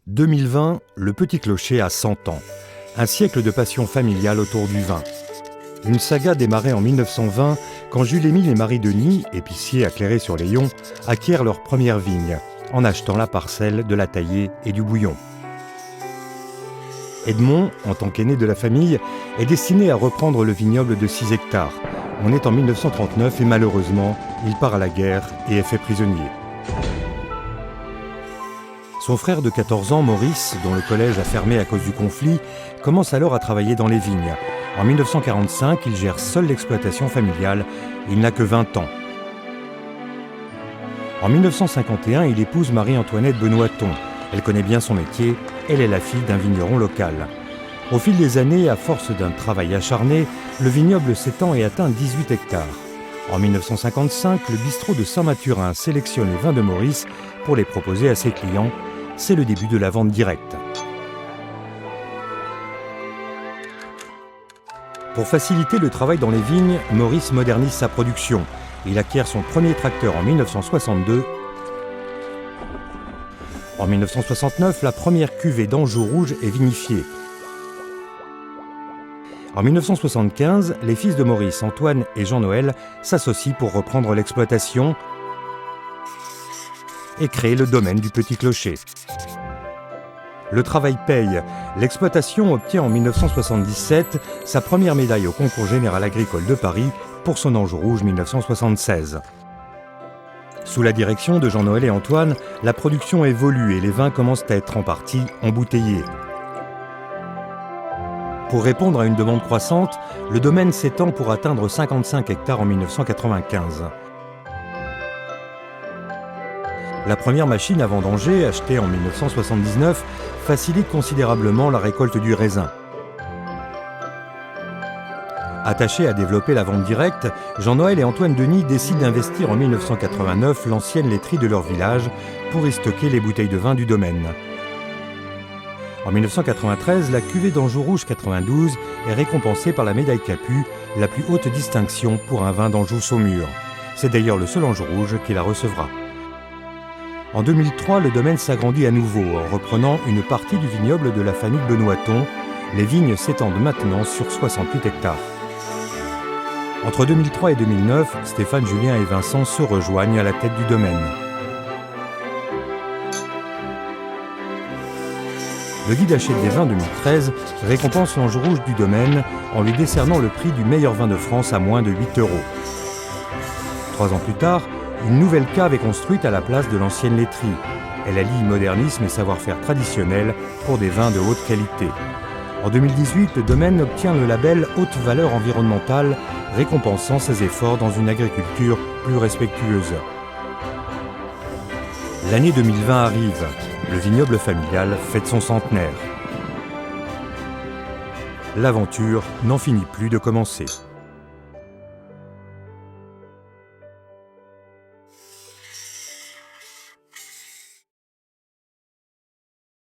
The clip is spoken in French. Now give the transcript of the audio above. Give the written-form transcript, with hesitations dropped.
2020, le Petit Clocher a 100 ans. Un siècle de passion familiale autour du vin. Une saga démarrée en 1920 quand Jules-Émile et Marie-Denis, épiciers à Clairé-sur-Layon, acquièrent leur première vigne en achetant la parcelle de la taillée et du bouillon. Edmond, en tant qu'aîné de la famille, est destiné à reprendre le vignoble de 6 hectares. On est en 1939 et malheureusement, il part à la guerre et est fait prisonnier. Son frère de 14 ans, Maurice, dont le collège a fermé à cause du conflit, commence alors à travailler dans les vignes. En 1945, il gère seul l'exploitation familiale et il n'a que 20 ans. En 1951, il épouse Marie-Antoinette Benoîton. Elle connaît bien son métier, elle est la fille d'un vigneron local. Au fil des années, à force d'un travail acharné, le vignoble s'étend et atteint 18 hectares. En 1955, le bistrot de Saint-Mathurin sélectionne les vins de Maurice pour les proposer à ses clients. C'est le début de la vente directe. Pour faciliter le travail dans les vignes, Maurice modernise sa production. Il acquiert son premier tracteur en 1962. En 1969, la première cuvée d'Anjou rouge est vinifiée. En 1975, les fils de Maurice, Antoine et Jean-Noël, s'associent pour reprendre l'exploitation et créer le domaine du Petit Clocher. Le travail paye. L'exploitation obtient en 1977 sa première médaille au concours général agricole de Paris pour son Anjou rouge 1976. Sous la direction de Jean-Noël et Antoine, la production évolue et les vins commencent à être en partie embouteillés. Pour répondre à une demande croissante, le domaine s'étend pour atteindre 55 hectares en 1995. La première machine à vendanger, achetée en 1979, facilite considérablement la récolte du raisin. Attachés à développer la vente directe, Jean-Noël et Antoine Denis décident d'investir en 1989 l'ancienne laiterie de leur village pour y stocker les bouteilles de vin du domaine. En 1993, la cuvée d'Anjou rouge 92 est récompensée par la médaille Capu, la plus haute distinction pour un vin d'Anjou-Saumur. C'est d'ailleurs le seul Anjou rouge qui la recevra. En 2003, le domaine s'agrandit à nouveau en reprenant une partie du vignoble de la famille Benoîton. Les vignes s'étendent maintenant sur 68 hectares. Entre 2003 et 2009, Stéphane, Julien et Vincent se rejoignent à la tête du domaine. Le guide Hachette des vins 2013 récompense l'Anjou rouge du domaine en lui décernant le prix du meilleur vin de France à moins de 8 €. 3 ans plus tard, une nouvelle cave est construite à la place de l'ancienne laiterie. Elle allie modernisme et savoir-faire traditionnel pour des vins de haute qualité. En 2018, le domaine obtient le label Haute Valeur Environnementale, récompensant ses efforts dans une agriculture plus respectueuse. L'année 2020 arrive. Le vignoble familial fête son centenaire. L'aventure n'en finit plus de commencer.